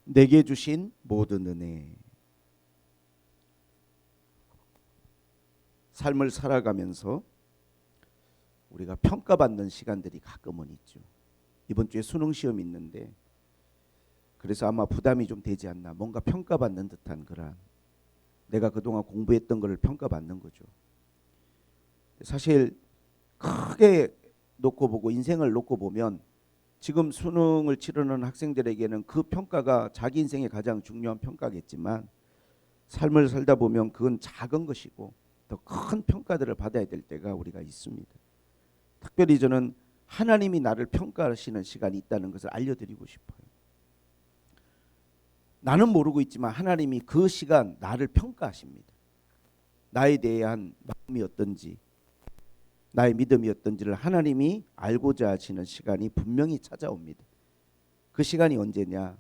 내게 주신 모든 은혜. 삶을 살아가면서 우리가 평가받는 시간들이 가끔은 있죠. 이번 주에 수능 시험 있는데 그래서 아마 부담이 좀 되지 않나. 뭔가 평가받는 듯한 그런, 내가 그동안 공부했던 것을 평가받는 거죠. 사실 크게 놓고 보고 인생을 놓고 보면 지금 수능을 치르는 학생들에게는 그 평가가 자기 인생의 가장 중요한 평가겠지만, 삶을 살다 보면 그건 작은 것이고 더 큰 평가들을 받아야 될 때가 우리가 있습니다. 특별히 저는 하나님이 나를 평가하시는 시간이 있다는 것을 알려드리고 싶어요. 나는 모르고 있지만 하나님이 그 시간 나를 평가하십니다. 나에 대한 마음이 어떤지, 나의 믿음이 어떤지를 하나님이 알고자 하시는 시간이 분명히 찾아옵니다. 그 시간이 언제냐?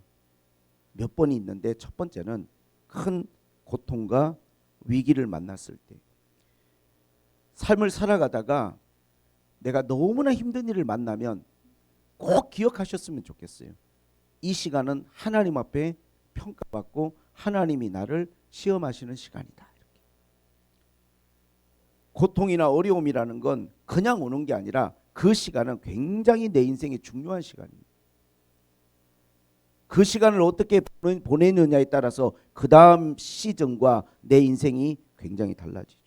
몇 번이 있는데, 첫 번째는 큰 고통과 위기를 만났을 때. 삶을 살아가다가 내가 너무나 힘든 일을 만나면 꼭 기억하셨으면 좋겠어요. 이 시간은 하나님 앞에 평가받고 하나님이 나를 시험하시는 시간이다. 이렇게. 고통이나 어려움이라는 건 그냥 오는 게 아니라 그 시간은 굉장히 내 인생의 중요한 시간입니다. 그 시간을 어떻게 보내느냐에 따라서 그 다음 시즌과 내 인생이 굉장히 달라지죠.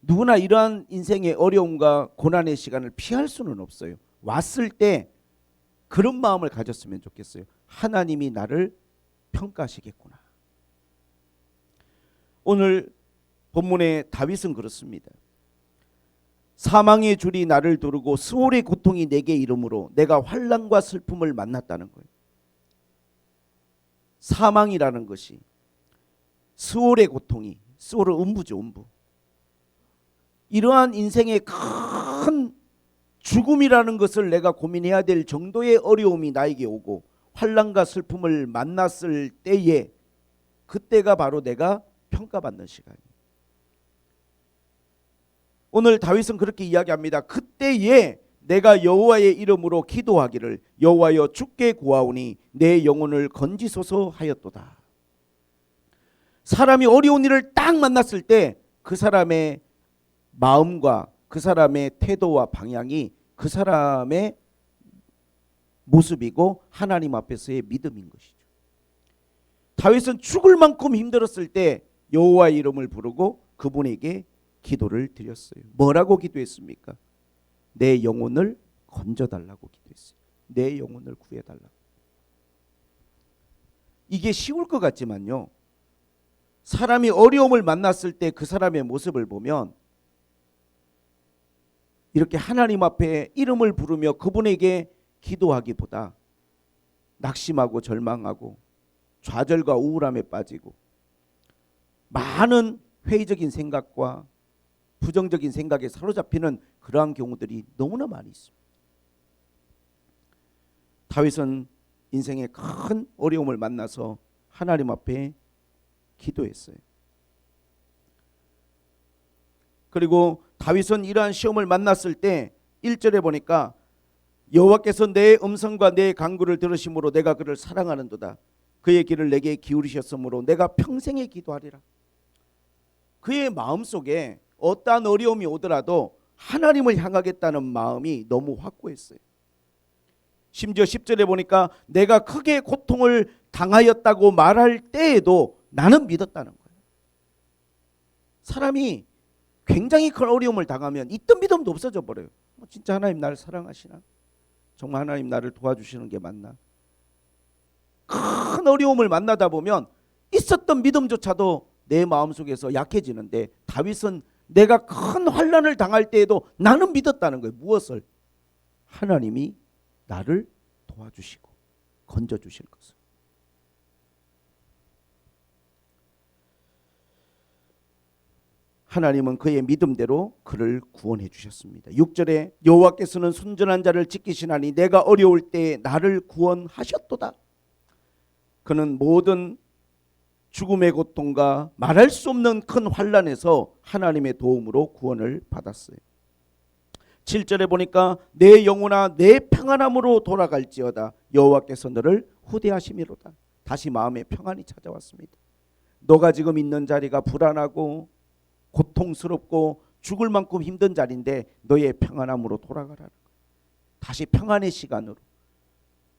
누구나 이러한 인생의 어려움과 고난의 시간을 피할 수는 없어요. 왔을 때 그런 마음을 가졌으면 좋겠어요. 하나님이 나를 평가하시겠구나. 오늘 본문의 다윗은 그렇습니다. 사망의 줄이 나를 두르고 수월의 고통이 내게 이르므로 내가 환난과 슬픔을 만났다는 거예요. 사망이라는 것이, 수월의 고통이, 수월은 음부죠, 음부. 이러한 인생의 큰 죽음이라는 것을 내가 고민해야 될 정도의 어려움이 나에게 오고 환난과 슬픔을 만났을 때에, 그때가 바로 내가 평가받는 시간이에요. 오늘 다윗은 그렇게 이야기합니다. 그때에 내가 여호와의 이름으로 기도하기를, 여호와여 주께 구하오니 내 영혼을 건지소서 하였도다. 사람이 어려운 일을 딱 만났을 때 그 사람의 마음과 그 사람의 태도와 방향이 그 사람의 모습이고 하나님 앞에서의 믿음인 것이죠. 다윗은 죽을 만큼 힘들었을 때 여호와의 이름을 부르고 그분에게 기도를 드렸어요. 뭐라고 기도했습니까? 내 영혼을 건져달라고 기도했어요. 내 영혼을 구해달라고. 이게 쉬울 것 같지만요, 사람이 어려움을 만났을 때 그 사람의 모습을 보면 이렇게 하나님 앞에 이름을 부르며 그분에게 기도하기보다 낙심하고 절망하고 좌절과 우울함에 빠지고 많은 회의적인 생각과 부정적인 생각에 사로잡히는 그러한 경우들이 너무나 많이 있습니다. 다윗은 인생의 큰 어려움을 만나서 하나님 앞에 기도했어요. 그리고 다윗은 이러한 시험을 만났을 때 1절에 보니까 여호와께서 내 음성과 내 간구를 들으심으로 내가 그를 사랑하는도다. 그의 길을 내게 기울이셨으므로 내가 평생에 기도하리라. 그의 마음속에 어떠한 어려움이 오더라도 하나님을 향하겠다는 마음이 너무 확고했어요. 심지어 10절에 보니까 내가 크게 고통을 당하였다고 말할 때에도 나는 믿었다는 거예요. 사람이 굉장히 큰 어려움을 당하면 있던 믿음도 없어져 버려요. 진짜 하나님 나를 사랑하시나? 정말 하나님 나를 도와주시는 게 맞나? 큰 어려움을 만나다 보면 있었던 믿음조차도 내 마음속에서 약해지는데, 다윗은 내가 큰 환난을 당할 때에도 나는 믿었다는 거예요. 무엇을? 하나님이 나를 도와주시고 건져주실 것을. 하나님은 그의 믿음대로 그를 구원해 주셨습니다. 6절에 여호와께서는 순전한 자를 지키시나니 내가 어려울 때에 나를 구원하셨도다. 그는 모든 죽음의 고통과 말할 수 없는 큰 환난에서 하나님의 도움으로 구원을 받았어요. 7절에 보니까 내 영혼아 내 평안함으로 돌아갈지어다 여호와께서 너를 후대하심이로다. 다시 마음에 평안이 찾아왔습니다. 너가 지금 있는 자리가 불안하고 고통스럽고 죽을 만큼 힘든 자리인데 너의 평안함으로 돌아가라. 다시 평안의 시간으로,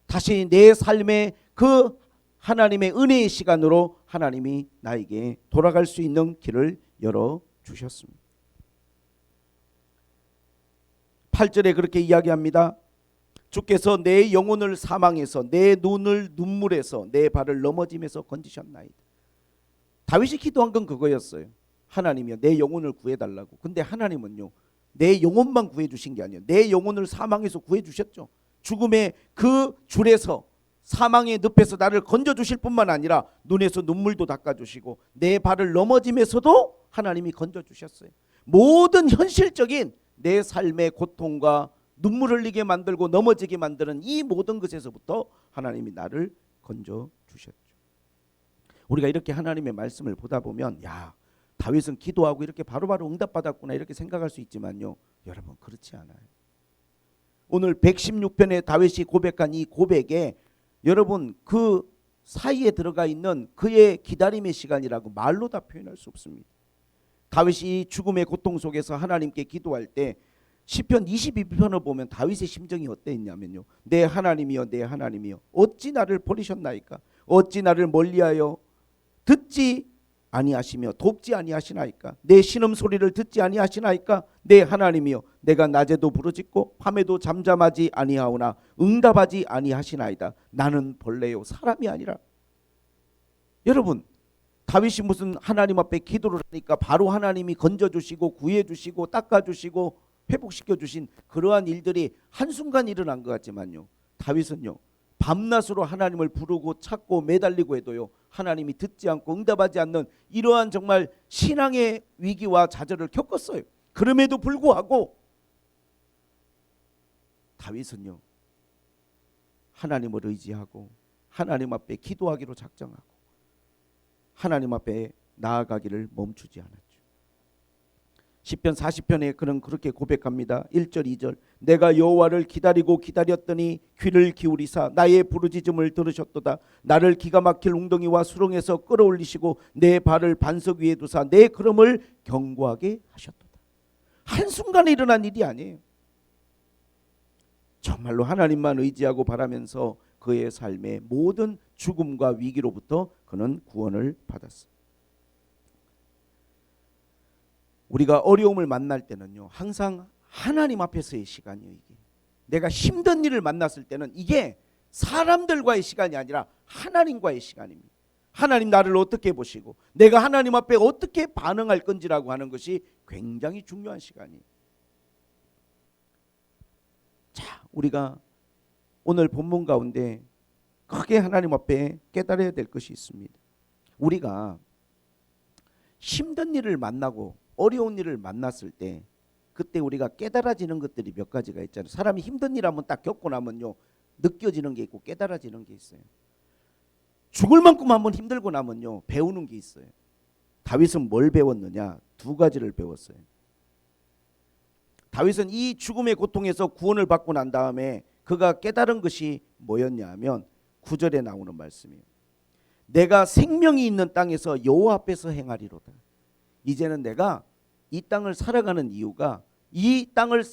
다시 내 삶의 그 하나님의 은혜의 시간으로 하나님이 나에게 돌아갈 수 있는 길을 열어주셨습니다. 8절에 그렇게 이야기합니다. 주께서 내 영혼을 사망에서 내 눈을 눈물에서 내 발을 넘어짐에서 건지셨나이다. 다윗이 기도한 건 그거였어요. 하나님이여 내 영혼을 구해달라고. 근데 하나님은요 내 영혼만 구해주신 게 아니에요. 내 영혼을 사망에서 구해주셨죠. 죽음의 그 줄에서 사망의 늪에서 나를 건져주실 뿐만 아니라 눈에서 눈물도 닦아주시고 내 발을 넘어짐에서도 하나님이 건져주셨어요. 모든 현실적인 내 삶의 고통과 눈물 흘리게 만들고 넘어지게 만드는 이 모든 것에서부터 하나님이 나를 건져주셨죠. 우리가 이렇게 하나님의 말씀을 보다 보면 야 다윗은 기도하고 이렇게 바로바로 응답받았구나 이렇게 생각할 수 있지만요 여러분 그렇지 않아요. 오늘 116편에 다윗이 고백한 이 고백에 여러분 그 사이에 들어가 있는 그의 기다림의 시간이라고 말로 다 표현할 수 없습니다. 다윗이 죽음의 고통 속에서 하나님께 기도할 때 시편 22편을 보면 다윗의 심정이 어땠냐면요 내 하나님이여 내 하나님이여 어찌 나를 버리셨나이까 어찌 나를 멀리하여 듣지 아니하시며 돕지 아니하시나이까 내 신음소리를 듣지 아니하시나이까 내 하나님이여 내가 낮에도 부르짖고 밤에도 잠잠하지 아니하오나 응답하지 아니하시나이다 나는 벌레요 사람이 아니라. 여러분 다윗이 무슨 하나님 앞에 기도를 하니까 바로 하나님이 건져주시고 구해주시고 닦아주시고 회복시켜주신 그러한 일들이 한순간 일어난 것 같지만요 다윗은요 밤낮으로 하나님을 부르고 찾고 매달리고 해도요 하나님이 듣지 않고 응답하지 않는 이러한 정말 신앙의 위기와 좌절을 겪었어요. 그럼에도 불구하고 다윗은요 하나님을 의지하고 하나님 앞에 기도하기로 작정하고 하나님 앞에 나아가기를 멈추지 않았죠. 시편 40편에 그는 그렇게 고백합니다. 1절 2절 내가 여호와를 기다리고 기다렸더니 귀를 기울이사 나의 부르짖음을 들으셨도다. 나를 기가 막힐 웅덩이와 수렁에서 끌어올리시고 내 발을 반석 위에 두사 내 걸음을 견고하게 하셨도다. 한순간에 일어난 일이 아니에요. 정말로 하나님만 의지하고 바라면서 그의 삶의 모든 죽음과 위기로부터 그는 구원을 받았어요. 우리가 어려움을 만날 때는요 항상 하나님 앞에서의 시간이에요. 이게 내가 힘든 일을 만났을 때는 이게 사람들과의 시간이 아니라 하나님과의 시간입니다. 하나님 나를 어떻게 보시고 내가 하나님 앞에 어떻게 반응할 건지라고 하는 것이 굉장히 중요한 시간이에요. 자, 우리가 오늘 본문 가운데 크게 하나님 앞에 깨달아야 될 것이 있습니다. 우리가 힘든 일을 만나고 어려운 일을 만났을 때 그때 우리가 깨달아지는 것들이 몇 가지가 있잖아요. 사람이 힘든 일 한번 딱 겪고 나면요 느껴지는 게 있고 깨달아지는 게 있어요. 죽을 만큼 한번 힘들고 나면요 배우는 게 있어요. 다윗은 뭘 배웠느냐? 두 가지를 배웠어요. 다윗은 이 죽음의 고통에서 구원을 받고 난 다음에 그가 깨달은 것이 뭐였냐 하면 9절에 나오는 말씀이에요. 내가 생명이 있는 땅에서 여호와 앞에서 행하리로다. 이제는 내가 이 땅을 살아가는 이유가 이 땅을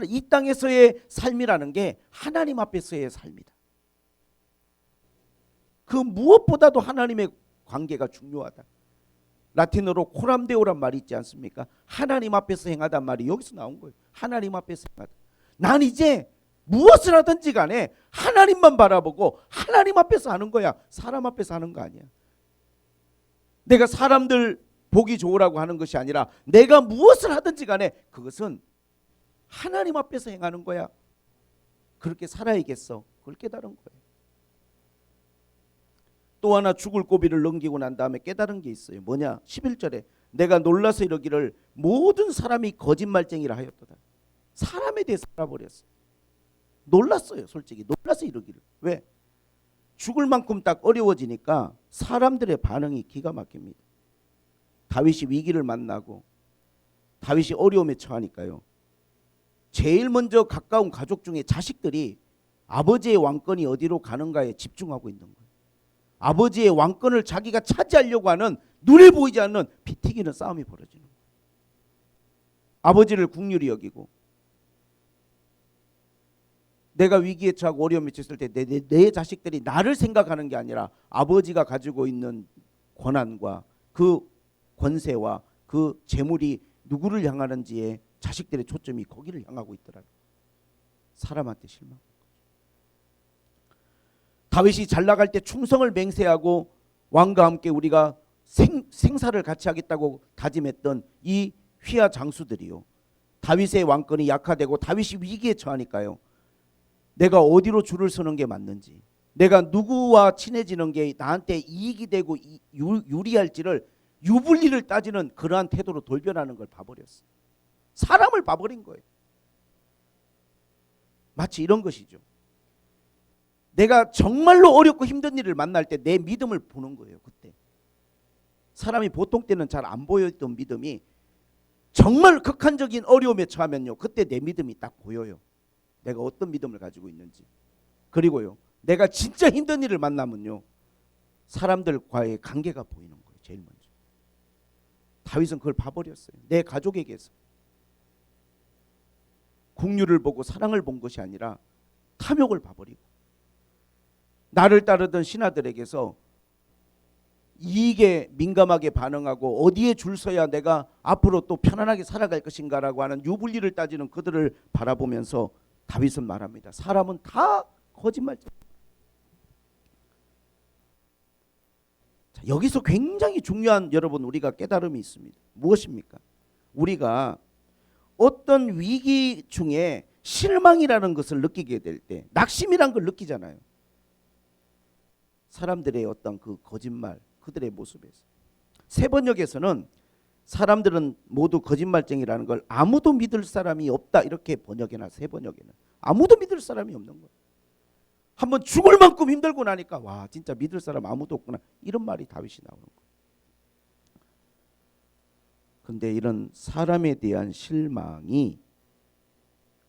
이 땅에서의 삶이라는 게 하나님 앞에서의 삶이다. 그 무엇보다도 하나님의 관계가 중요하다. 라틴어로 코람데오란 말이 있지 않습니까? 하나님 앞에서 행하단 말이 여기서 나온 거예요. 하나님 앞에서 행하다. 난 이제 무엇을 하든지 간에 하나님만 바라보고 하나님 앞에서 하는 거야. 사람 앞에서 하는 거 아니야. 내가 사람들 보기 좋으라고 하는 것이 아니라 내가 무엇을 하든지 간에 그것은 하나님 앞에서 행하는 거야. 그렇게 살아야겠어. 그걸 깨달은 거예요. 또 하나 죽을 고비를 넘기고 난 다음에 깨달은 게 있어요. 뭐냐? 11절에 내가 놀라서 이러기를 모든 사람이 거짓말쟁이라 하였도다. 사람에 대해 살아버렸어. 놀랐어요. 솔직히 놀라서 이러기를. 왜? 죽을 만큼 딱 어려워지니까 사람들의 반응이 기가 막힙니다. 다윗이 위기를 만나고 다윗이 어려움에 처하니까요. 제일 먼저 가까운 가족 중에 자식들이 아버지의 왕권이 어디로 가는가에 집중하고 있는 거예요. 아버지의 왕권을 자기가 차지하려고 하는 눈에 보이지 않는 피 튀기는 싸움이 벌어지는 거예요. 아버지를 국률이 여기고 내가 위기에 처하고 어려움에 처했을 때 내 자식들이 나를 생각하는 게 아니라 아버지가 가지고 있는 권한과 그 권세와 그 재물이 누구를 향하는지에 자식들의 초점이 거기를 향하고 있더라고요. 사람한테 실망. 다윗이 잘 나갈 때 충성을 맹세하고 왕과 함께 우리가 생사를 같이 하겠다고 다짐했던 이 휘하 장수들이요, 다윗의 왕권이 약화되고 다윗이 위기에 처하니까요, 내가 어디로 줄을 서는 게 맞는지, 내가 누구와 친해지는 게 나한테 이익이 되고 유리할지를 유불리를 따지는 그러한 태도로 돌변하는 걸 봐버렸어요. 사람을 봐버린 거예요. 마치 이런 것이죠. 내가 정말로 어렵고 힘든 일을 만날 때 내 믿음을 보는 거예요. 그때 사람이 보통 때는 잘 안 보였던 믿음이 정말 극한적인 어려움에 처하면요, 그때 내 믿음이 딱 보여요. 내가 어떤 믿음을 가지고 있는지. 그리고요, 내가 진짜 힘든 일을 만나면요, 사람들과의 관계가 보이는 거예요. 제일 먼저. 다윗은 그걸 봐버렸어요. 내 가족에게서 국률을 보고 사랑을 본 것이 아니라 탐욕을 봐버리고, 나를 따르던 신하들에게서 이익에 민감하게 반응하고 어디에 줄 서야 내가 앞으로 또 편안하게 살아갈 것인가라고 하는 유불리를 따지는 그들을 바라보면서 다윗은 말합니다. 사람은 다 거짓말쟁이. 여기서 굉장히 중요한 여러분 우리가 깨달음이 있습니다. 무엇입니까? 우리가 어떤 위기 중에 실망이라는 것을 느끼게 될 때, 낙심이란 걸 느끼잖아요. 사람들의 어떤 그 거짓말, 그들의 모습에서. 세번역에서는 사람들은 모두 거짓말쟁이라는 걸 아무도 믿을 사람이 없다 이렇게 번역해놔. 세번역에는 아무도 믿을 사람이 없는 거예요. 한번 죽을 만큼 힘들고 나니까 와, 진짜 믿을 사람 아무도 없구나, 이런 말이 다윗이 나오는 거예요. 근데 이런 사람에 대한 실망이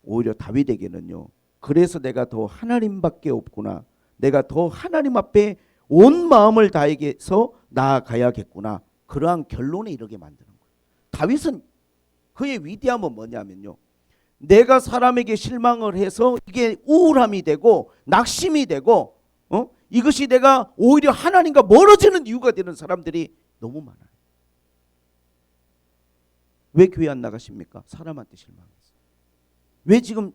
오히려 다윗에게는요, 그래서 내가 더 하나님밖에 없구나, 내가 더 하나님 앞에 온 마음을 다해서 나아가야겠구나, 그러한 결론에 이르게 만드는 거예요. 다윗은 그의 위대함은 뭐냐면요, 내가 사람에게 실망을 해서 이게 우울함이 되고 낙심이 되고 이것이 내가 오히려 하나님과 멀어지는 이유가 되는 사람들이 너무 많아요. 왜 교회 안 나가십니까? 사람한테 실망해서. 왜 지금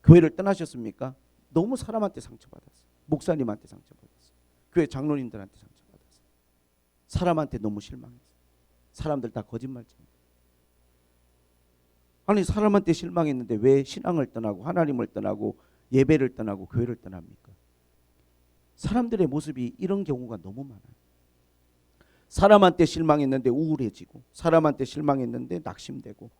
교회를 떠나셨습니까? 너무 사람한테 상처받았어요. 목사님한테 상처받았어요. 교회 장로님들한테 상처받았어요. 사람한테 너무 실망했어요. 사람들 다 거짓말쟁이. 아니, 사람한테 실망했는데 왜 신앙을 떠나고 하나님을 떠나고 예배를 떠나고 교회를 떠납니까? 사람들의 모습이 이런 경우가 너무 많아요. 사람한테 실망했는데 우울해지고, 사람한테 실망했는데 낙심되고,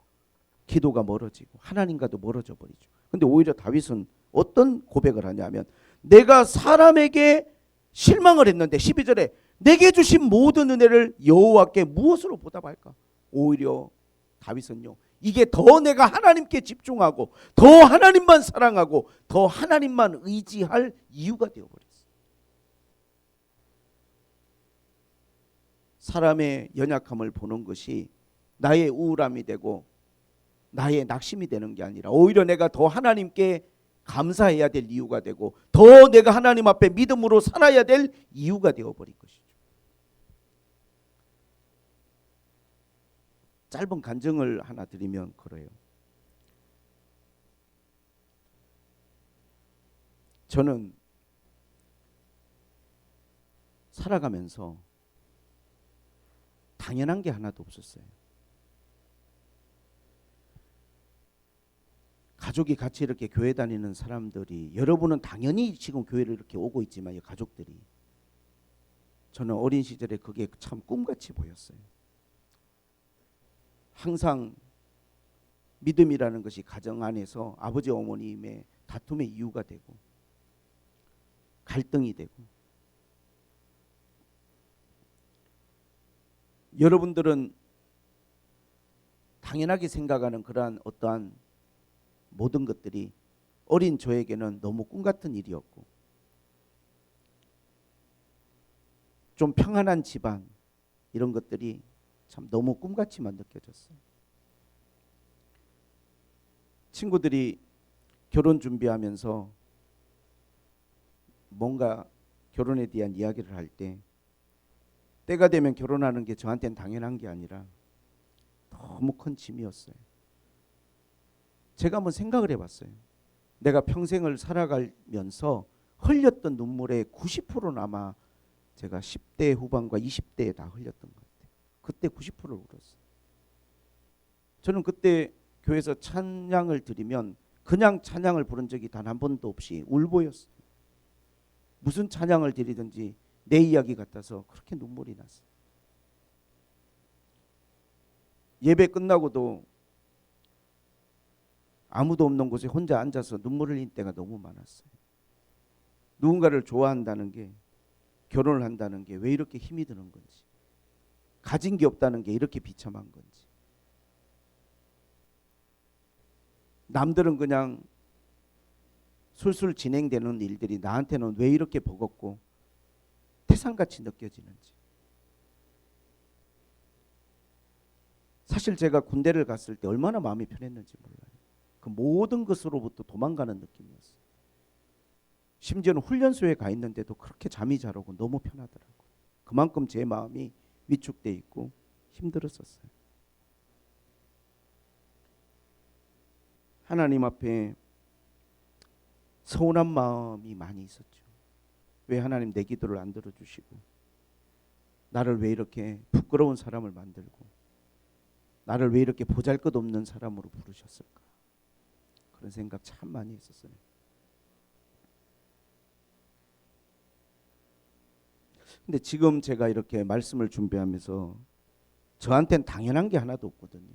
기도가 멀어지고, 하나님과도 멀어져 버리죠. 근데 오히려 다윗은 어떤 고백을 하냐면, 내가 사람에게 실망을 했는데 12절에 내게 주신 모든 은혜를 여호와께 무엇으로 보답할까? 오히려 다윗은요, 이게 더 내가 하나님께 집중하고 더 하나님만 사랑하고 더 하나님만 의지할 이유가 되어버렸어요. 사람의 연약함을 보는 것이 나의 우울함이 되고 나의 낙심이 되는 게 아니라 오히려 내가 더 하나님께 감사해야 될 이유가 되고 더 내가 하나님 앞에 믿음으로 살아야 될 이유가 되어버린 것이죠. 짧은 간증을 하나 드리면 그래요. 저는 살아가면서 당연한 게 하나도 없었어요. 가족이 같이 이렇게 교회 다니는 사람들이, 여러분은 당연히 지금 교회를 이렇게 오고 있지만 가족들이, 저는 어린 시절에 그게 참 꿈같이 보였어요. 항상 믿음이라는 것이 가정 안에서 아버지 어머님의 다툼의 이유가 되고 갈등이 되고, 여러분들은 당연하게 생각하는 그러한 어떠한 모든 것들이 어린 저에게는 너무 꿈 같은 일이었고, 좀 평안한 집안 이런 것들이 참 너무 꿈같이만 느껴졌어요. 친구들이 결혼 준비하면서 뭔가 결혼에 대한 이야기를 할 때 때가 되면 결혼하는 게 저한테는 당연한 게 아니라 너무 큰 짐이었어요. 제가 한번 생각을 해봤어요. 내가 평생을 살아가면서 흘렸던 눈물의 90%는 아마 제가 10대 후반과 20대에 다 흘렸던 것 같아요. 그때 90%를 울었어요. 저는 그때 교회에서 찬양을 드리면 그냥 찬양을 부른 적이 단 한 번도 없이 울보였어요. 무슨 찬양을 드리든지 내 이야기 같아서 그렇게 눈물이 났어요. 예배 끝나고도 아무도 없는 곳에 혼자 앉아서 눈물 흘린 때가 너무 많았어요. 누군가를 좋아한다는 게, 결혼을 한다는 게 왜 이렇게 힘이 드는 건지, 가진 게 없다는 게 이렇게 비참한 건지, 남들은 그냥 술술 진행되는 일들이 나한테는 왜 이렇게 버겁고 태산같이 느껴지는지. 사실 제가 군대를 갔을 때 얼마나 마음이 편했는지 몰라요. 그 모든 것으로부터 도망가는 느낌이었어요. 심지어는 훈련소에 가 있는데도 그렇게 잠이 잘 오고 너무 편하더라고요. 그만큼 제 마음이 위축돼 있고 힘들었었어요. 하나님 앞에 서운한 마음이 많이 있었죠. 왜 하나님 내 기도를 안 들어주시고, 나를 왜 이렇게 부끄러운 사람을 만들고, 나를 왜 이렇게 보잘것없는 사람으로 부르셨을까, 그런 생각 참 많이 했었어요. 근데 지금 제가 이렇게 말씀을 준비하면서 저한테는 당연한 게 하나도 없거든요.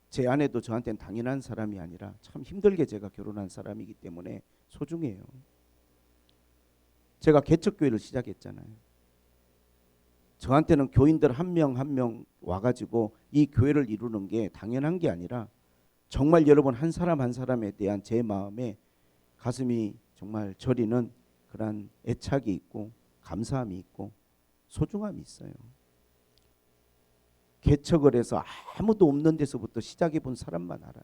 제 아내도 저한테는 당연한 사람이 아니라 참 힘들게 제가 결혼한 사람이기 때문에 소중해요. 제가 개척교회를 시작했잖아요. 저한테는 교인들 한 명 한 명 와가지고 이 교회를 이루는 게 당연한 게 아니라 정말 여러분 한 사람 한 사람에 대한 제 마음에 가슴이 정말 저리는 그런 애착이 있고 감사함이 있고 소중함이 있어요. 개척을 해서 아무도 없는 데서부터 시작해 본 사람만 알아요.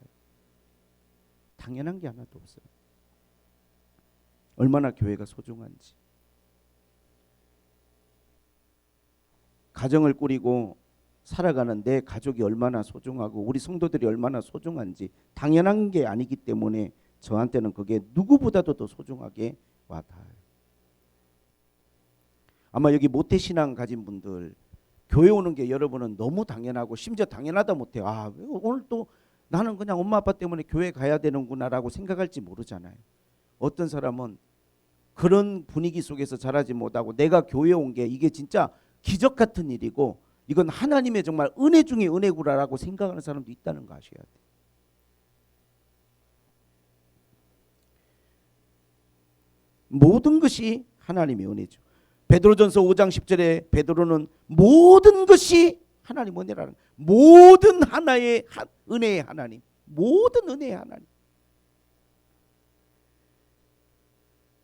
당연한 게 하나도 없어요. 얼마나 교회가 소중한지. 가정을 꾸리고 살아가는 내 가족이 얼마나 소중하고 우리 성도들이 얼마나 소중한지 당연한 게 아니기 때문에 저한테는 그게 누구보다도 더 소중하게 와닿아요. 아마 여기 모태신앙 가진 분들 교회 오는 게 여러분은 너무 당연하고 심지어 당연하다 못해요. 아, 오늘 또 나는 그냥 엄마 아빠 때문에 교회 가야 되는구나라고 생각할지 모르잖아요. 어떤 사람은 그런 분위기 속에서 자라지 못하고 내가 교회 온 게 이게 진짜 기적 같은 일이고 이건 하나님의 정말 은혜 중에 은혜구라라고 생각하는 사람도 있다는 거 아셔야 돼요. 모든 것이 하나님의 은혜죠. 베드로전서 5장 10절에 베드로는 모든 것이 하나님 은혜라는, 모든 하나의 은혜의 하나님, 모든 은혜의 하나님,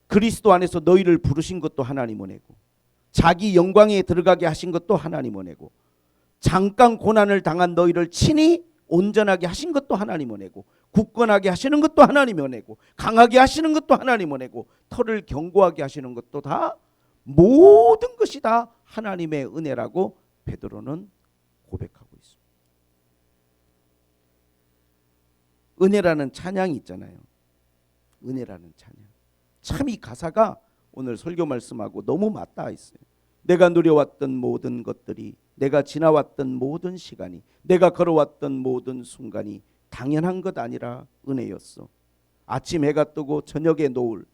그리스도 안에서 너희를 부르신 것도 하나님 은혜고 자기 영광에 들어가게 하신 것도 하나님 은혜고 잠깐 고난을 당한 너희를 친히 온전하게 하신 것도 하나님 은혜고 굳건하게 하시는 것도 하나님 은혜고 강하게 하시는 것도 하나님 은혜고 털을 견고하게 하시는 것도 다 모든 것이 다 하나님의 은혜라고 베드로는 고백하고 있습니다. 은혜라는 찬양이 있잖아요. 은혜라는 찬양. 참 이 가사가 오늘 설교 말씀하고 너무 맞닿아 있어요. 내가 누려왔던 모든 것들이, 내가 지나왔던 모든 시간이, 내가 걸어왔던 모든 순간이 당연한 것 아니라 은혜였어. 아침 해가 뜨고 저녁의 노을,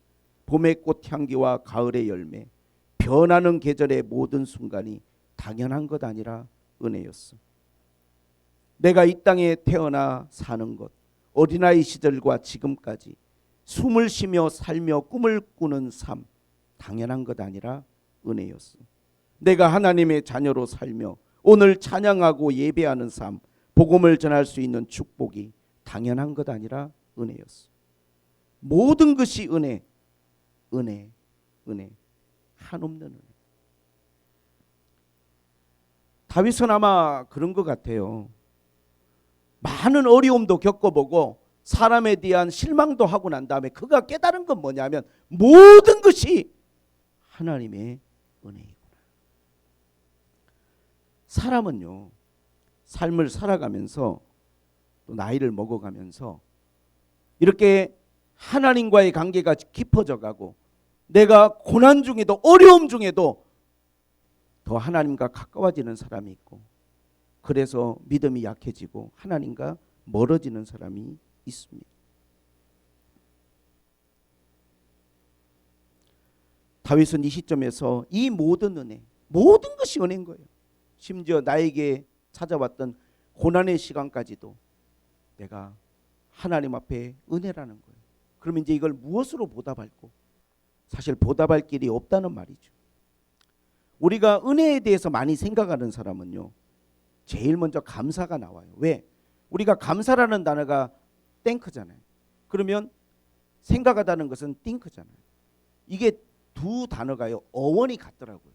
봄의 꽃향기와 가을의 열매, 변하는 계절의 모든 순간이 당연한 것 아니라 은혜였어. 내가 이 땅에 태어나 사는 것, 어린아이 시절과 지금까지 숨을 쉬며 살며 꿈을 꾸는 삶, 당연한 것 아니라 은혜였어. 내가 하나님의 자녀로 살며 오늘 찬양하고 예배하는 삶, 복음을 전할 수 있는 축복이 당연한 것 아니라 은혜였어. 모든 것이 은혜, 은혜, 은혜, 한없는 은혜. 다윗은 아마 그런 것 같아요. 많은 어려움도 겪어보고 사람에 대한 실망도 하고 난 다음에 그가 깨달은 건 뭐냐면 모든 것이 하나님의 은혜이구나. 사람은요, 삶을 살아가면서 또 나이를 먹어가면서 이렇게 하나님과의 관계가 깊어져 가고 내가 고난 중에도 어려움 중에도 더 하나님과 가까워지는 사람이 있고, 그래서 믿음이 약해지고 하나님과 멀어지는 사람이 있습니다. 다윗은 이 시점에서 이 모든 은혜, 모든 것이 은혜인 거예요. 심지어 나에게 찾아왔던 고난의 시간까지도 내가 하나님 앞에 은혜라는 거예요. 그러면 이제 이걸 무엇으로 보답할고? 사실 보답할 길이 없다는 말이죠. 우리가 은혜에 대해서 많이 생각하는 사람은요, 제일 먼저 감사가 나와요. 왜? 우리가 감사라는 단어가 땡크잖아요. 그러면 생각하다는 것은 띵크잖아요. 이게 두 단어가요, 어원이 같더라고요.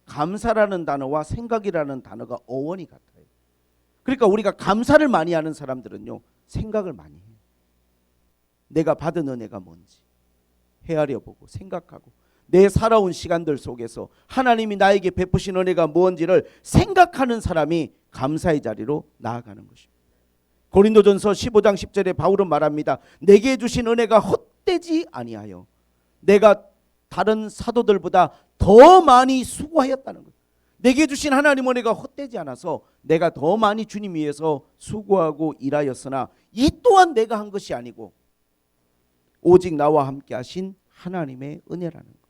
감사라는 단어와 생각이라는 단어가 어원이 같아요. 그러니까 우리가 감사를 많이 하는 사람들은요, 생각을 많이 해요. 내가 받은 은혜가 뭔지 헤아려 보고 생각하고, 내 살아온 시간들 속에서 하나님이 나에게 베푸신 은혜가 뭔지를 생각하는 사람이 감사의 자리로 나아가는 것입니다. 고린도전서 15장 10절에 바울은 말합니다. 내게 주신 은혜가 헛되지 아니하여 내가 다른 사도들보다 더 많이 수고하였다는 거예요. 내게 주신 하나님 은혜가 헛되지 않아서 내가 더 많이 주님 위해서 수고하고 일하였으나 이 또한 내가 한 것이 아니고 오직 나와 함께 하신 하나님의 은혜라는 거예요.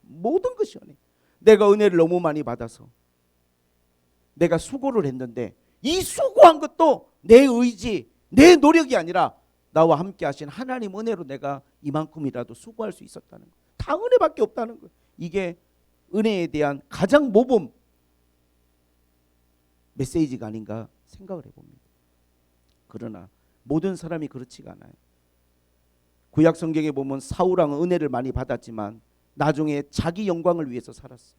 모든 것이 은혜. 내가 은혜를 너무 많이 받아서 내가 수고를 했는데 이 수고한 것도 내 의지, 내 노력이 아니라 나와 함께 하신 하나님 은혜로 내가 이만큼이라도 수고할 수 있었다는 거예요. 다 은혜밖에 없다는 거예요. 이게 은혜에 대한 가장 모범 메시지가 아닌가 생각을 해봅니다. 그러나 모든 사람이 그렇지가 않아요. 구약 성경에 보면 사울 왕은 은혜를 많이 받았지만 나중에 자기 영광을 위해서 살았어요.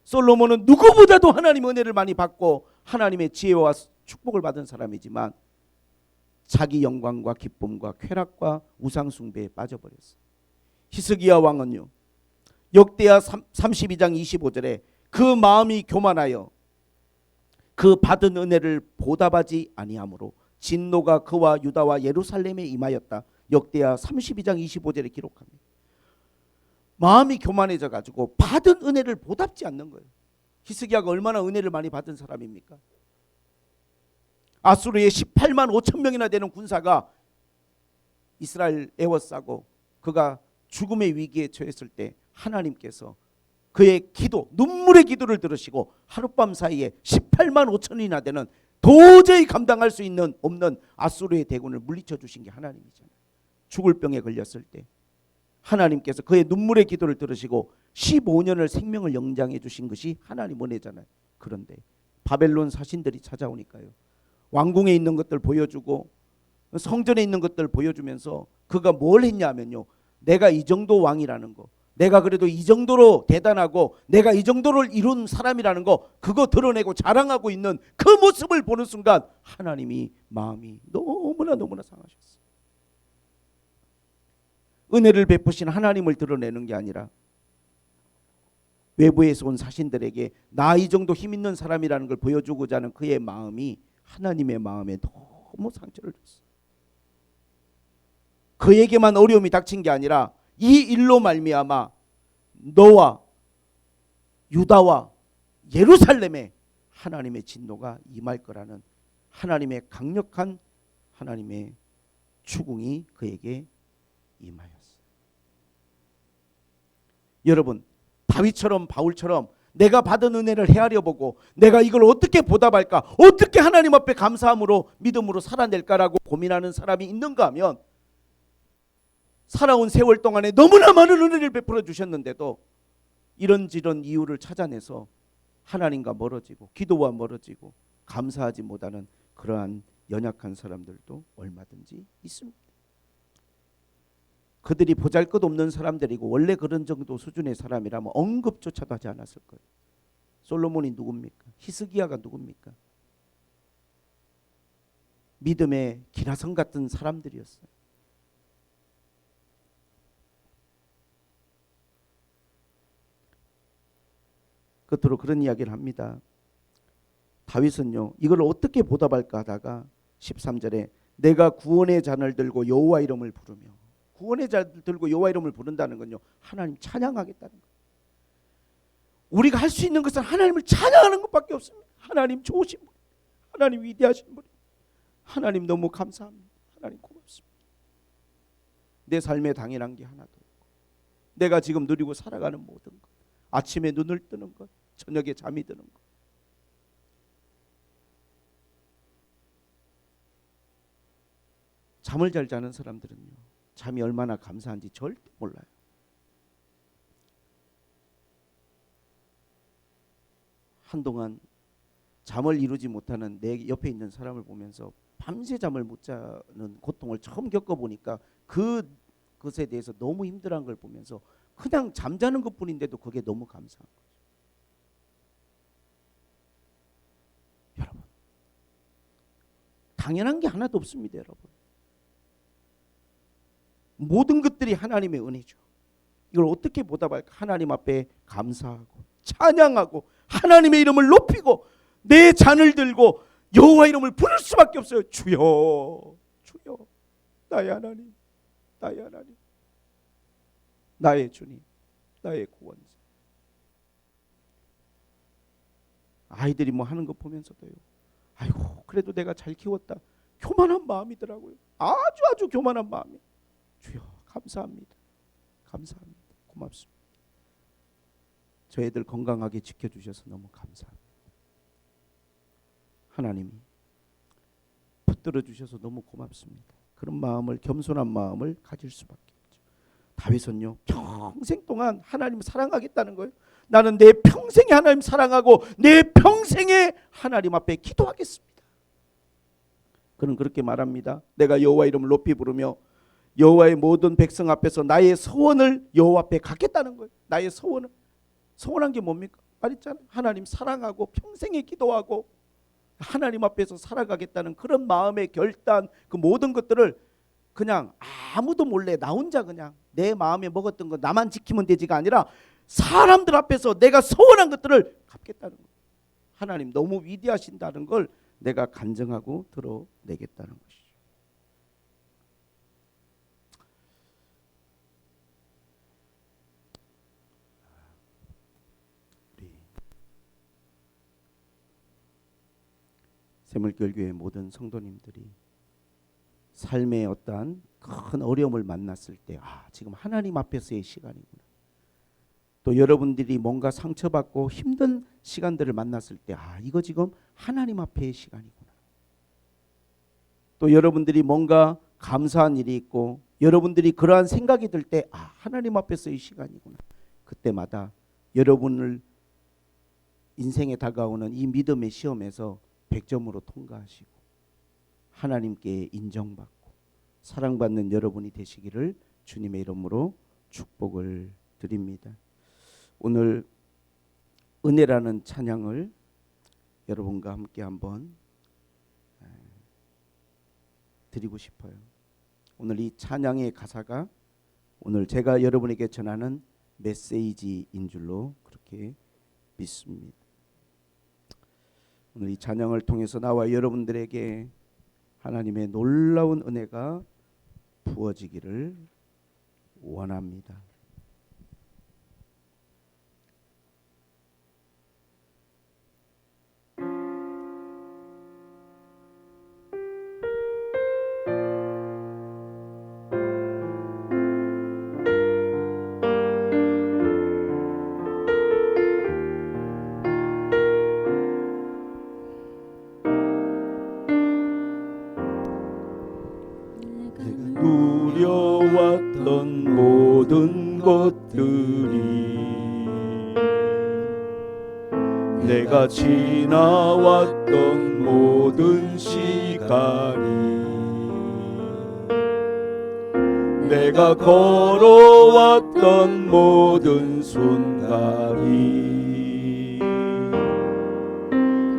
솔로몬은 누구보다도 하나님 은혜를 많이 받고 하나님의 지혜와 축복을 받은 사람이지만 자기 영광과 기쁨과 쾌락과 우상 숭배에 빠져버렸어요. 히스기야 왕은요, 역대하 32장 25절에 그 마음이 교만하여 그 받은 은혜를 보답하지 아니하므로 진노가 그와 유다와 예루살렘에 임하였다. 역대하 32장 25절에 기록합니다. 마음이 교만해져 가지고 받은 은혜를 보답지 않는 거예요. 히스기야가 얼마나 은혜를 많이 받은 사람입니까? 아수르의 18만 5천 명이나 되는 군사가 이스라엘 에워싸고 그가 죽음의 위기에 처했을 때 하나님께서 그의 기도, 눈물의 기도를 들으시고 하룻밤 사이에 18만 5천이나 되는 도저히 감당할 수 있는 없는 아수르의 대군을 물리쳐 주신 게 하나님이잖아요. 죽을 병에 걸렸을 때 하나님께서 그의 눈물의 기도를 들으시고 15년을 생명을 연장해 주신 것이 하나님 은혜잖아요. 그런데 바벨론 사신들이 찾아오니까요, 왕궁에 있는 것들 보여주고 성전에 있는 것들 보여주면서 그가 뭘 했냐면요, 내가 이 정도 왕이라는 거, 내가 그래도 이 정도로 대단하고 내가 이 정도를 이룬 사람이라는 거, 그거 드러내고 자랑하고 있는 그 모습을 보는 순간 하나님이 마음이 너무나 상하셨어요. 은혜를 베푸신 하나님을 드러내는 게 아니라 외부에서 온 사신들에게 나 이 정도 힘 있는 사람이라는 걸 보여주고자 하는 그의 마음이 하나님의 마음에 너무 상처를 줬어요. 그에게만 어려움이 닥친 게 아니라 이 일로 말미암아 너와 유다와 예루살렘에 하나님의 진노가 임할 거라는 하나님의 강력한 하나님의 추궁이 그에게 임하였어요. 여러분, 다윗처럼 바울처럼 내가 받은 은혜를 헤아려 보고 내가 이걸 어떻게 보답할까, 어떻게 하나님 앞에 감사함으로 믿음으로 살아낼까라고 고민하는 사람이 있는가 하면, 살아온 세월 동안에 너무나 많은 은혜를 베풀어 주셨는데도 이런저런 이유를 찾아내서 하나님과 멀어지고 기도와 멀어지고 감사하지 못하는 그러한 연약한 사람들도 얼마든지 있습니다. 그들이 보잘것없는 사람들이고 원래 그런 정도 수준의 사람이라면 언급조차도 하지 않았을 거예요. 솔로몬이 누굽니까? 히스기야가 누굽니까? 믿음의 기라성 같은 사람들이었어요. 끝으로 그런 이야기를 합니다. 다윗은요, 이걸 어떻게 보답할까 하다가 13절에 내가 구원의 잔을 들고 여호와 이름을 부르며, 구원의 잔을 들고 여호와 이름을 부른다는 건요, 하나님 찬양하겠다는 거예요. 우리가 할 수 있는 것은 하나님을 찬양하는 것밖에 없습니다. 하나님 좋으신 분, 하나님 위대하신 분, 하나님 너무 감사합니다. 하나님 고맙습니다. 내 삶에 당연한 게 하나도 없고, 내가 지금 누리고 살아가는 모든 것, 아침에 눈을 뜨는 것, 저녁에 잠이 드는 것, 잠을 잘 자는 사람들은요, 잠이 얼마나 감사한지 절대 몰라요. 한동안 잠을 이루지 못하는 내 옆에 있는 사람을 보면서 밤새 잠을 못 자는 고통을 처음 겪어보니까 그것에 대해서 너무 힘들어한 걸 보면서 그냥 잠자는 것뿐인데도 그게 너무 감사한 거죠. 여러분, 당연한 게 하나도 없습니다. 여러분, 모든 것들이 하나님의 은혜죠. 이걸 어떻게 보답할까? 하나님 앞에 감사하고 찬양하고 하나님의 이름을 높이고 내 잔을 들고 여호와 이름을 부를 수밖에 없어요. 주여, 주여, 나의 하나님, 나의 하나님, 나의 주님, 나의 구원자. 아이들이 뭐 하는 거 보면서도요, 아이고 그래도 내가 잘 키웠다, 교만한 마음이더라고요. 아주 교만한 마음이. 주여 감사합니다, 감사합니다, 고맙습니다. 저 애들 건강하게 지켜주셔서 너무 감사합니다. 하나님이 붙들어 주셔서 너무 고맙습니다. 그런 마음을, 겸손한 마음을 가질 수밖에 없죠. 다윗은요, 평생 동안 하나님 사랑하겠다는 거예요. 나는 내 평생에 하나님 사랑하고 내 평생에 하나님 앞에 기도하겠습니다. 그는 그렇게 말합니다. 내가 여호와 이름을 높이 부르며 여호와의 모든 백성 앞에서 나의 소원을 여호와 앞에 갖겠다는 거예요. 나의 소원을. 소원한 게 뭡니까? 말했잖아요. 하나님 사랑하고 평생에 기도하고 하나님 앞에서 살아가겠다는 그런 마음의 결단, 그 모든 것들을 그냥 아무도 몰래 나 혼자 그냥 내 마음에 먹었던 거 나만 지키면 되지가 아니라 사람들 앞에서 내가 소원한 것들을 갚겠다는 거예요. 하나님 너무 위대하신다는 걸 내가 간증하고 드러내겠다는 것이죠. 새물결교회 모든 성도님들이 삶의 어떠한 큰 어려움을 만났을 때, 지금 하나님 앞에서의 시간이구나. 또 여러분들이 뭔가 상처받고 힘든 시간들을 만났을 때, 이거 지금 하나님 앞에의 시간이구나. 또 여러분들이 뭔가 감사한 일이 있고 여러분들이 그러한 생각이 들 때, 하나님 앞에서의 시간이구나. 그때마다 여러분을 인생에 다가오는 이 믿음의 시험에서 100점으로 통과하시고 하나님께 인정받고 사랑받는 여러분이 되시기를 주님의 이름으로 축복을 드립니다. 오늘 은혜라는 찬양을 여러분과 함께 한번 드리고 싶어요. 오늘 이 찬양의 가사가 오늘 제가 여러분에게 전하는 메시지인 줄로 그렇게 믿습니다. 오늘 이 찬양을 통해서 나와 여러분들에게 하나님의 놀라운 은혜가 부어지기를 원합니다. 누려왔던 모든 것들이 내가 지나왔던 모든 시간이, 내가 걸어왔던 모든 순간이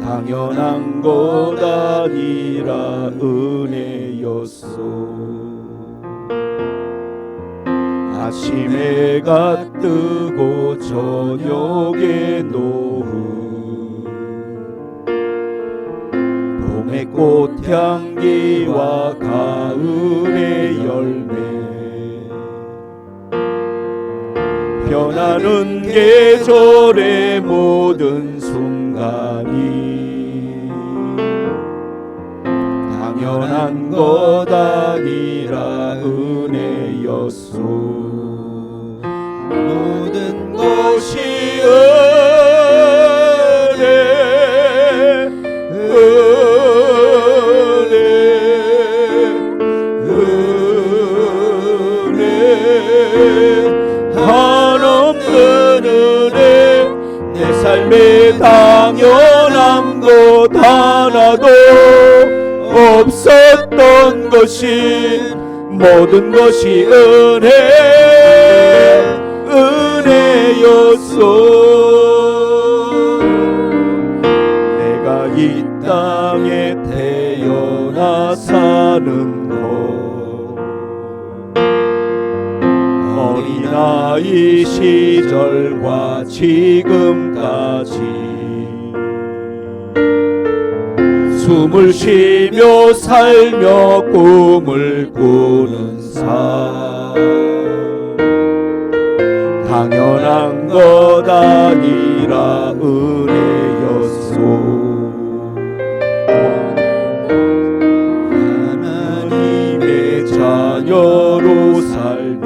당연한 것 아니라 은혜였소. 아침 해가 뜨고 저녁에 노을, 봄의 꽃향기와 가을의 열매, 변하는 계절의 모든 순간이 당연한 것 아니라 은혜였소. 모든 것이 은혜, 은혜, 은혜, 한없는 은혜. 내 삶에 당연한 것 하나도 없었던 것이, 모든 것이 은혜, 은혜였소. 내가 이 땅에 태어나 사는 것, 어린아이 시절과 지금까지 숨을 쉬며 살며 꿈을 꾸는 삶, 당연한 것 아니라 은혜였소. 하나님의 자녀로 살며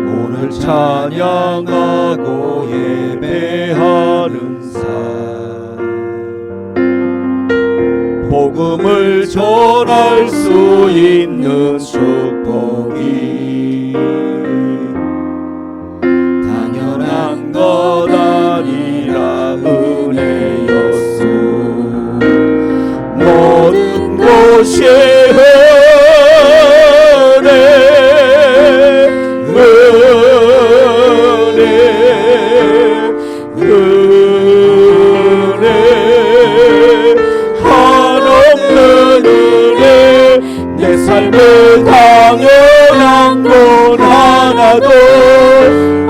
오늘 찬양하고 예배하는 삶, 복음을 전할 수 있는 축복이 당연한 것 아니라 은혜였소. 모든 것이 은혜, 은혜, 은혜, 한없는 은혜. 내 삶에 당연한 건 하나도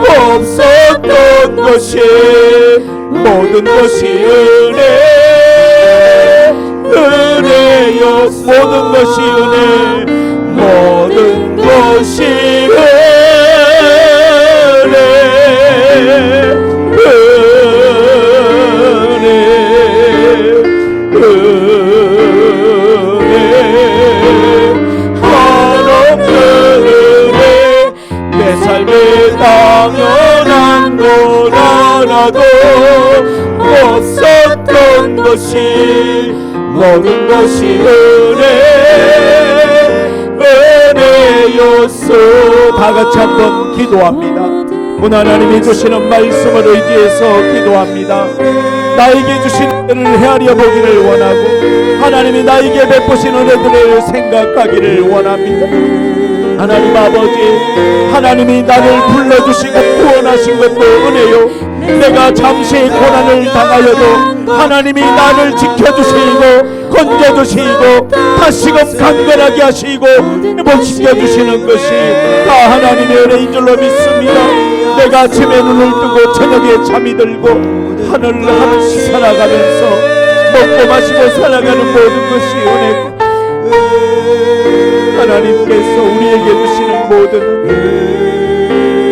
없었던 것이, 모든 것이 은혜, 은혜였소. 모든 것이 은혜, 모든 것이 은혜, 은혜, 은혜, 한없는 은혜. 내 삶에 당연한 건 하나도 없었던 것이, 모든 것이 은혜, 은혜였소. 다 같이 한번 기도합니다. 오늘 하나님이 주시는 말씀을 의지해서 기도합니다. 나에게 주신 은혜를 헤아려 보기를 원하고, 하나님이 나에게 베푸신 은혜들을 생각하기를 원합니다. 하나님 아버지, 하나님이 나를 불러주시고 구원하신 것도 은혜요, 내가 잠시 고난을 당하여도 하나님이 나를 지켜주시고 건져주시고 다시금 강건하게 하시고 회복시켜주시는 것이 다 하나님의 은혜인 줄로 믿습니다. 내가 아침에 눈을 뜨고 저녁에 잠이 들고 하늘을 하늘씩 살아가면서 먹고 마시고 살아가는 모든 것이 은혜고, 하나님께서 우리에게 주시는 모든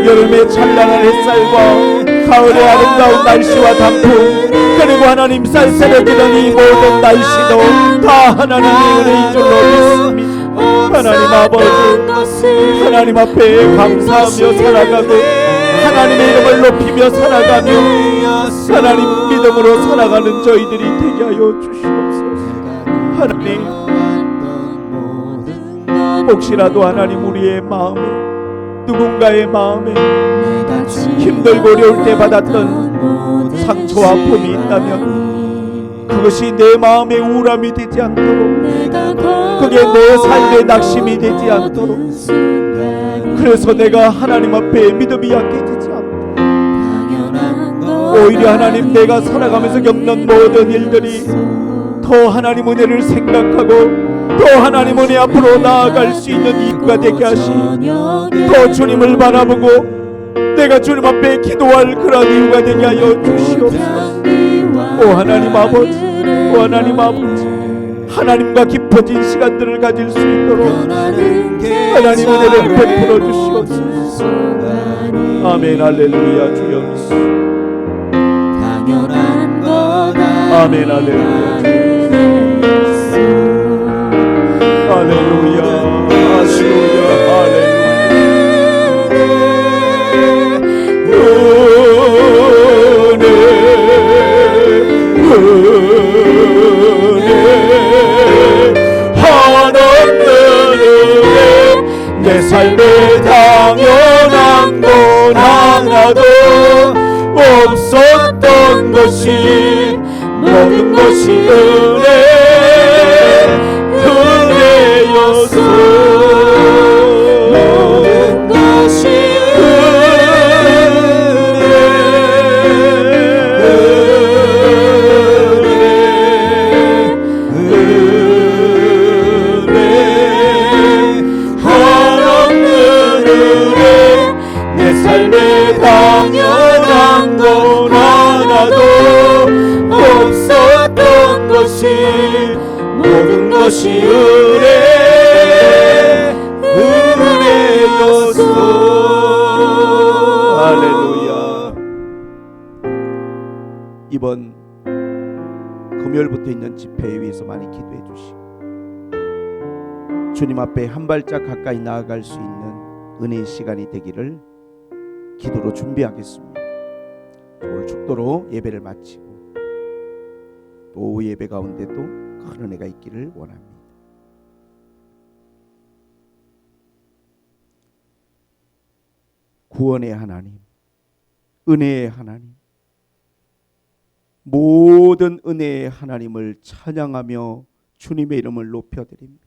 여름의 찬란한 햇살과 가을의 아름다운 날씨와 단풍, 그리고 하나님 쌀쌀해지는 이 모든 날씨도 다 하나님의 은혜인 줄로 믿습니다. 하나님 아버지, 하나님 앞에 감사하며 살아가고 하나님의 이름을 높이며 살아가며 하나님 믿음으로 살아가는 저희들이 되게 하여 주시옵소서. 하나님, 혹시라도 하나님 우리의 마음에, 누군가의 마음에 힘들고 어려울 때 받았던 상처와 아픔이 있다면 그것이 내 마음의 우울함이 되지 않도록, 그게 내 삶의 낙심이 되지 않도록, 그래서 내가 하나님 앞에 믿음이 약해지지 않도록, 오히려 하나님 내가 살아가면서 겪는 모든 일들이 더 하나님 은혜를 생각하고 또 하나님 은혜 앞으로 나아갈 수 있는 이유가 되게 하시고, 더 주님을 바라보고 내가 주님 앞에 기도할 그런 이유가 되게 하여 주시옵소서. 오 하나님 아버지, 오 하나님 아버지, 하나님과 깊어진 시간들을 가질 수 있도록 하나님 은혜를 베풀어 주시옵소서. 아멘. 할렐루야. 주여 아멘. 할렐루야. 할렐루야. 할렐루야. 한없는 은혜, 내 삶에 당연한 건 하나도 없었던 것이 모든 것이 은혜여서, 모든 것이 당연한 건 하나도 없었던 것이 모든 것이 은혜여서. 할렐루야. 이번 금요일부터 있는 집회에 위해서 많이 기도해 주시고 주님 앞에 한 발짝 가까이 나아갈 수 있는 은혜의 시간이 되기를 기도로 준비하겠습니다. 오늘 축도로 예배를 마치고 또 오후 예배 가운데도 큰 은혜가 있기를 원합니다. 구원의 하나님, 은혜의 하나님, 모든 은혜의 하나님을 찬양하며 주님의 이름을 높여드립니다.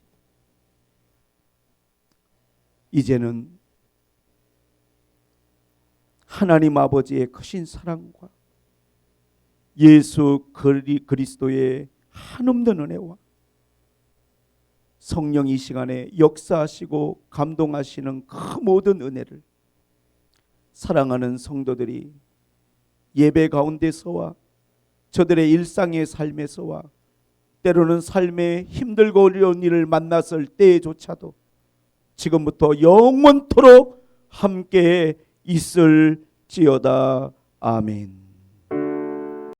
이제는 하나님 아버지의 크신 사랑과 예수 그리스도의 한없는 은혜와 성령 이 시간에 역사하시고 감동하시는 그 모든 은혜를 사랑하는 성도들이 예배 가운데서와 저들의 일상의 삶에서와 때로는 삶의 힘들고 어려운 일을 만났을 때조차도 지금부터 영원토록 함께 있을지어다. 아멘.